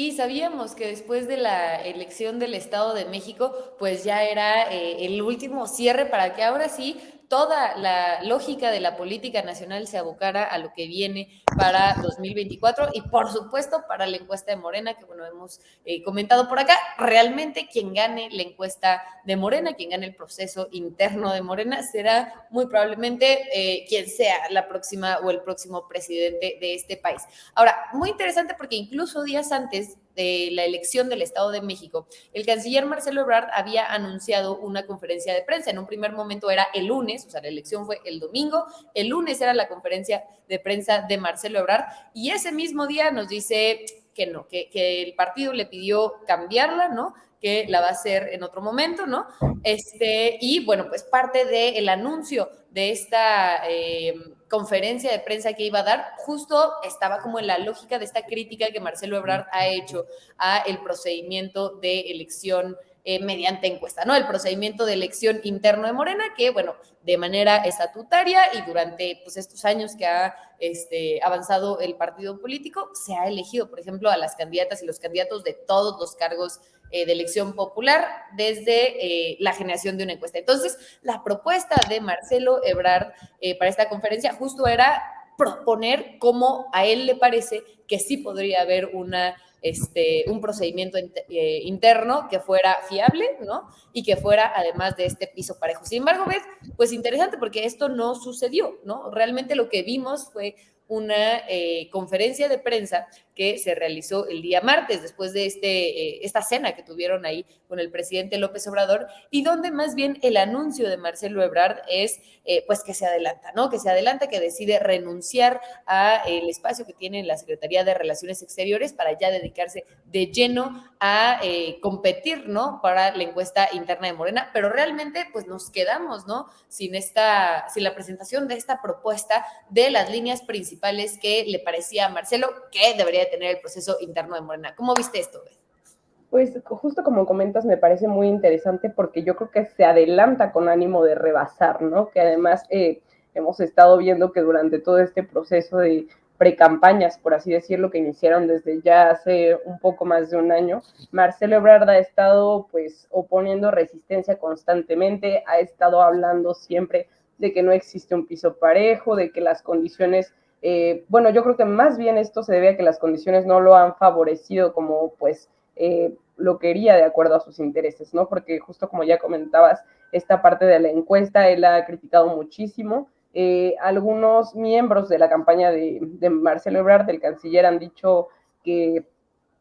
Y sabíamos que después de la elección del Estado de México, pues ya era el último cierre para que ahora sí toda la lógica de la política nacional se abocara a lo que viene para 2024 y por supuesto para la encuesta de Morena, que bueno, hemos comentado por acá, realmente quien gane la encuesta de Morena, quien gane el proceso interno de Morena, será muy probablemente quien sea la próxima o el próximo presidente de este país. Ahora, muy interesante porque incluso días antes de la elección del Estado de México, el canciller Marcelo Ebrard había anunciado una conferencia de prensa. En un primer momento era el lunes, o sea, la elección fue el domingo, el lunes era la conferencia de prensa de Marcelo Ebrard y ese mismo día nos dice que no, que el partido le pidió cambiarla, ¿no? Que la va a hacer en otro momento, ¿no? Y bueno, pues parte del anuncio de esta conferencia de prensa que iba a dar, justo estaba como en la lógica de esta crítica que Marcelo Ebrard ha hecho a el procedimiento de elección mediante encuesta, ¿no? El procedimiento de elección interno de Morena, que, bueno, de manera estatutaria y durante pues, estos años que ha avanzado el partido político, se ha elegido, por ejemplo, a las candidatas y los candidatos de todos los cargos de elección popular desde la generación de una encuesta. Entonces, la propuesta de Marcelo Ebrard para esta conferencia justo era proponer cómo a él le parece que sí podría haber un procedimiento interno que fuera fiable, ¿no? Y que fuera además de este piso parejo. Sin embargo, ves, pues interesante porque esto no sucedió, ¿no? Realmente lo que vimos fue una conferencia de prensa que se realizó el día martes, después de esta cena que tuvieron ahí con el presidente López Obrador, y donde más bien el anuncio de Marcelo Ebrard es pues que se adelanta, ¿no? Que se adelanta, que decide renunciar a el espacio que tiene en la Secretaría de Relaciones Exteriores para ya dedicarse de lleno a competir, ¿no? Para la encuesta interna de Morena, pero realmente pues nos quedamos, ¿no? Sin la presentación de esta propuesta de las líneas principales que le parecía a Marcelo que debería tener el proceso interno de Morena. ¿Cómo viste esto, Beth? Pues justo como comentas, me parece muy interesante porque yo creo que se adelanta con ánimo de rebasar, ¿no? Que además hemos estado viendo que durante todo este proceso de precampañas, por así decirlo, que iniciaron desde ya hace un poco más de un año, Marcelo Ebrard ha estado pues oponiendo resistencia constantemente, ha estado hablando siempre de que no existe un piso parejo, de que las condiciones bueno, yo creo que más bien esto se debe a que las condiciones no lo han favorecido como pues lo quería de acuerdo a sus intereses, ¿no? Porque justo como ya comentabas, esta parte de la encuesta él ha criticado muchísimo. Algunos miembros de la campaña de Marcelo Ebrard, del canciller, han dicho que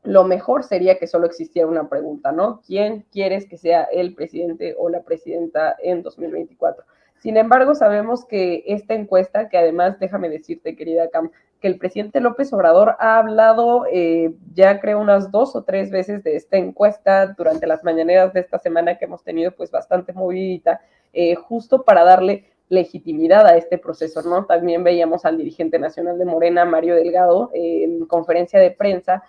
lo mejor sería que solo existiera una pregunta, ¿no? ¿Quién quieres que sea el presidente o la presidenta en 2024? Sin embargo, sabemos que esta encuesta, que además, déjame decirte, querida Cam, que el presidente López Obrador ha hablado ya creo unas 2 o 3 veces de esta encuesta durante las mañaneras de esta semana que hemos tenido pues bastante movidita, justo para darle legitimidad a este proceso, ¿no? También veíamos al dirigente nacional de Morena, Mario Delgado, en conferencia de prensa,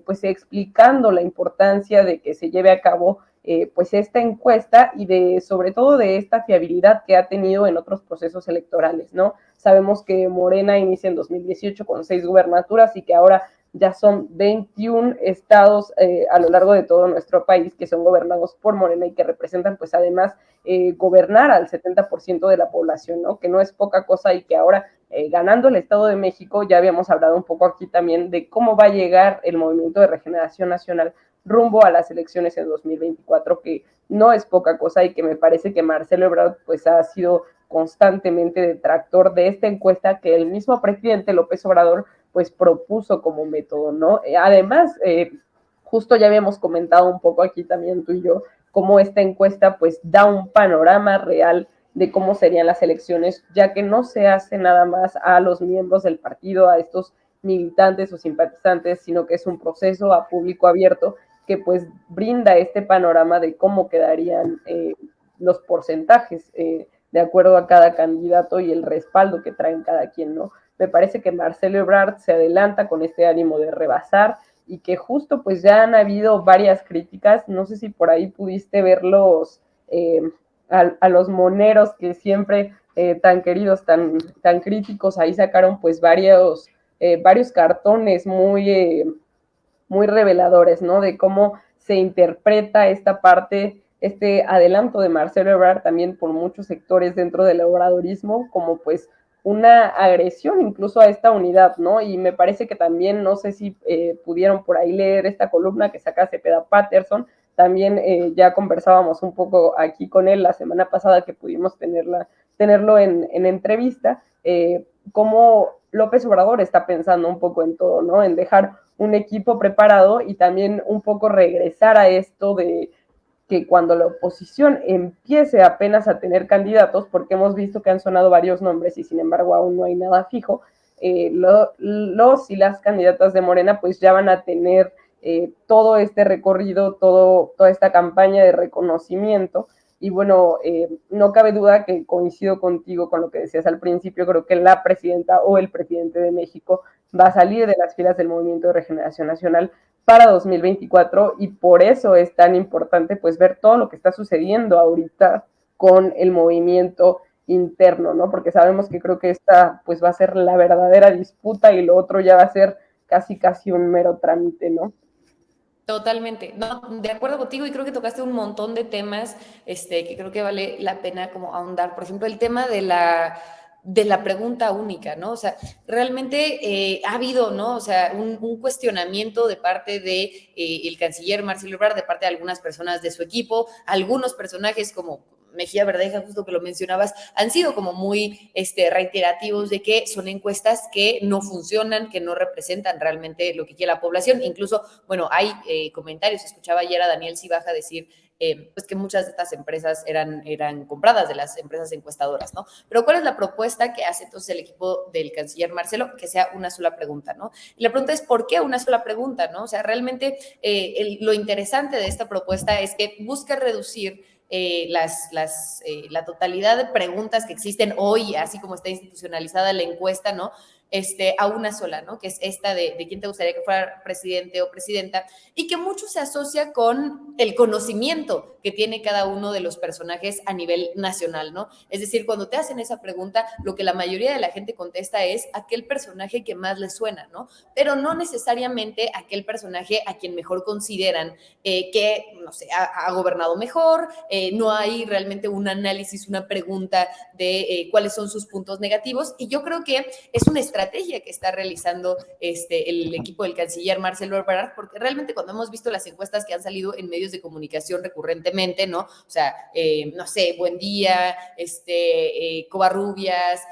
pues explicando la importancia de que se lleve a cabo pues esta encuesta y de sobre todo de esta fiabilidad que ha tenido en otros procesos electorales, ¿no? Sabemos que Morena inicia en 2018 con 6 gubernaturas y que ahora ya son 21 estados a lo largo de todo nuestro país que son gobernados por Morena y que representan pues además gobernar al 70% de la población, ¿no? Que no es poca cosa y que ahora ganando el Estado de México, ya habíamos hablado un poco aquí también de cómo va a llegar el Movimiento de Regeneración Nacional rumbo a las elecciones en 2024, que no es poca cosa y que me parece que Marcelo Ebrard pues ha sido constantemente detractor de esta encuesta que el mismo presidente López Obrador pues propuso como método, ¿no? Además, justo ya habíamos comentado un poco aquí también tú y yo, cómo esta encuesta pues da un panorama real de cómo serían las elecciones, ya que no se hace nada más a los miembros del partido, a estos militantes o simpatizantes, sino que es un proceso a público abierto que pues brinda este panorama de cómo quedarían los porcentajes de acuerdo a cada candidato y el respaldo que traen cada quien, ¿no? Me parece que Marcelo Ebrard se adelanta con este ánimo de rebasar y que justo pues ya han habido varias críticas, no sé si por ahí pudiste verlos a los moneros que siempre tan queridos, tan críticos, ahí sacaron pues varios cartones muy muy reveladores, ¿no? De cómo se interpreta esta parte, este adelanto de Marcelo Ebrard también por muchos sectores dentro del obradorismo, como pues una agresión incluso a esta unidad, ¿no? Y me parece que también, no sé si pudieron por ahí leer esta columna que saca Cepeda Patterson, también ya conversábamos un poco aquí con él la semana pasada que pudimos tenerlo en entrevista, cómo López Obrador está pensando un poco en todo, ¿no? En dejar un equipo preparado y también un poco regresar a esto de que cuando la oposición empiece apenas a tener candidatos, porque hemos visto que han sonado varios nombres y sin embargo aún no hay nada fijo, los y las candidatas de Morena pues ya van a tener todo este recorrido, toda esta campaña de reconocimiento. Y bueno, no cabe duda que coincido contigo con lo que decías al principio, creo que la presidenta o el presidente de México va a salir de las filas del Movimiento de Regeneración Nacional para 2024 y por eso es tan importante pues ver todo lo que está sucediendo ahorita con el movimiento interno, ¿no? Porque sabemos que creo que esta pues va a ser la verdadera disputa y lo otro ya va a ser casi un mero trámite, ¿no? Totalmente, no, de acuerdo contigo y creo que tocaste un montón de temas que creo que vale la pena como ahondar. Por ejemplo, el tema de la pregunta única, ¿no? O sea, realmente ha habido, ¿no? O sea, un cuestionamiento de parte de el canciller Marcelo Ebrard, de parte de algunas personas de su equipo, algunos personajes como Mejía Verdeja, justo que lo mencionabas, han sido como muy reiterativos de que son encuestas que no funcionan, que no representan realmente lo que quiere la población. Incluso, bueno, hay comentarios, escuchaba ayer a Daniel Cibaja decir pues que muchas de estas empresas eran compradas de las empresas encuestadoras, ¿no? Pero ¿cuál es la propuesta que hace entonces el equipo del canciller Marcelo? Que sea una sola pregunta, ¿no? Y la pregunta es, ¿por qué una sola pregunta, no? O sea, realmente lo interesante de esta propuesta es que busca reducir la totalidad de preguntas que existen hoy, así como está institucionalizada la encuesta, ¿no? A una sola, ¿no? Que es esta de quién te gustaría que fuera presidente o presidenta, y que mucho se asocia con el conocimiento que tiene cada uno de los personajes a nivel nacional, ¿no? Es decir, cuando te hacen esa pregunta, lo que la mayoría de la gente contesta es aquel personaje que más les suena, ¿no? Pero no necesariamente aquel personaje a quien mejor consideran que, no sé, ha gobernado mejor, no hay realmente un análisis, una pregunta de cuáles son sus puntos negativos, y yo creo que es una estrategia que está realizando el equipo del canciller Marcelo Ebrard, porque realmente cuando hemos visto las encuestas que han salido en medios de comunicación recurrentemente, ¿no? O sea, no sé, Buen Día, Covarrubias,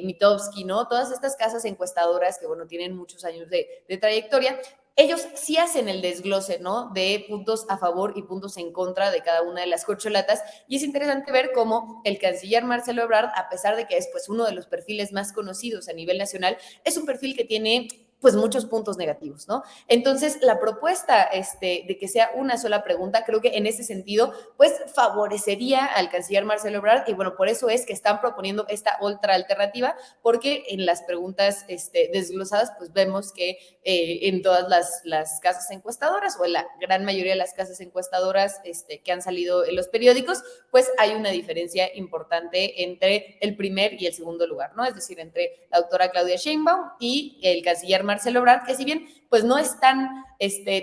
Mitofsky, ¿no? Todas estas casas encuestadoras que, bueno, tienen muchos años de trayectoria, ellos sí hacen el desglose, ¿no? De puntos a favor y puntos en contra de cada una de las corcholatas. Y es interesante ver cómo el canciller Marcelo Ebrard, a pesar de que es pues uno de los perfiles más conocidos a nivel nacional, es un perfil que tiene pues muchos puntos negativos, ¿no? Entonces, la propuesta de que sea una sola pregunta, creo que en ese sentido, pues favorecería al canciller Marcelo Ebrard, y bueno, por eso es que están proponiendo esta otra alternativa, porque en las preguntas desglosadas, pues vemos que en todas las casas encuestadoras, o en la gran mayoría de las casas encuestadoras que han salido en los periódicos, pues hay una diferencia importante entre el primer y el segundo lugar, ¿no? Es decir, entre la doctora Claudia Sheinbaum y el canciller Marcelo Ebrard, que si bien pues no están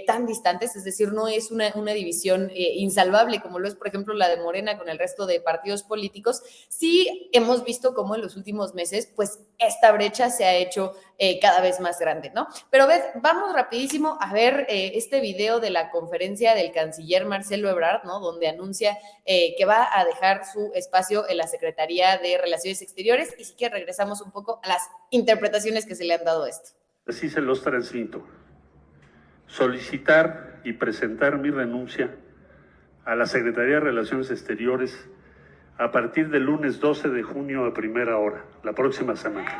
tan distantes, es decir, no es una división insalvable como lo es, por ejemplo, la de Morena con el resto de partidos políticos, sí hemos visto cómo en los últimos meses, pues esta brecha se ha hecho cada vez más grande, ¿no? Pero Beth, vamos rapidísimo a ver este video de la conferencia del canciller Marcelo Ebrard, ¿no? Donde anuncia que va a dejar su espacio en la Secretaría de Relaciones Exteriores, y sí que regresamos un poco a las interpretaciones que se le han dado a esto. Así se los transmito. Solicitar y presentar mi renuncia a la Secretaría de Relaciones Exteriores a partir del lunes 12 de junio a primera hora, la próxima semana.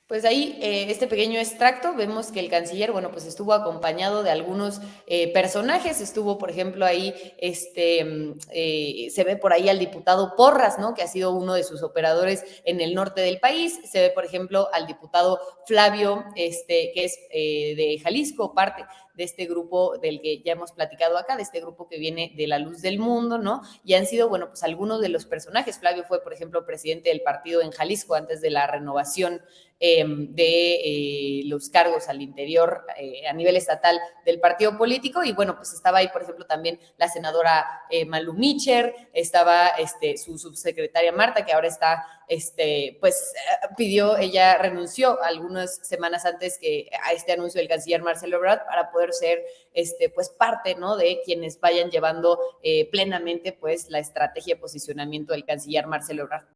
Pues ahí, este pequeño extracto, vemos que el canciller, bueno, pues estuvo acompañado de algunos personajes, estuvo, por ejemplo, ahí, se ve por ahí al diputado Porras, ¿no? Que ha sido uno de sus operadores en el norte del país, se ve, por ejemplo, al diputado Flavio, que es de Jalisco, parte de este grupo del que ya hemos platicado acá, de este grupo que viene de la luz del mundo, ¿no? Y han sido, bueno, pues algunos de los personajes. Flavio fue, por ejemplo, presidente del partido en Jalisco antes de la renovación de los cargos al interior a nivel estatal del partido político. Y bueno, pues estaba ahí, por ejemplo, también la senadora Malu Micher, estaba su subsecretaria Marta, que ahora está, pues ella renunció algunas semanas antes que a este anuncio del canciller Marcelo Ebrard para poder ser pues parte, ¿no?, de quienes vayan llevando plenamente pues la estrategia de posicionamiento del canciller Marcelo Ebrard.